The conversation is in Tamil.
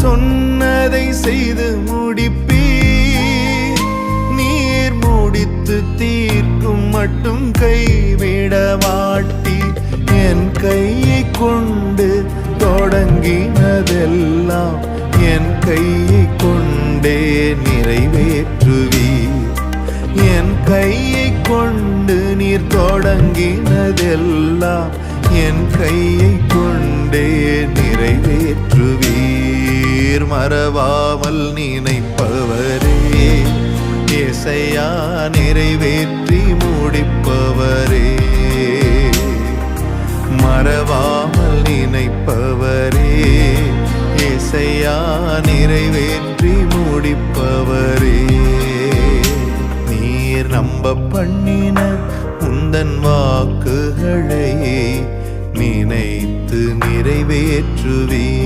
சொன்னதை செய்து முடிப்பீர். நீர் முடித்து தீர்க்கும் மட்டும் கைவிட மாட்டீர். என் கையை கொண்டு தொடங்கினதெல்லாம் என் கையை கொண்டே நிறைவேற்றுவீர். என் கையை கொண்டு நீர் தொடங்கினதெல்லாம் என் கையை கொண்டே நிறைவேற்றுவீர். மறவாமல் நினைப்பவரே, ஏசையா நிறைவேற்றி முடிப்பவரே. மறவாமல் நினைப்பவரே, ஏசையா நிறைவேற்றி முடிப்பவரே. நீர் நம்ப பண்ணின உந்தன் வாக்குகளை நினைத்து நிறைவேற்றுவீர்.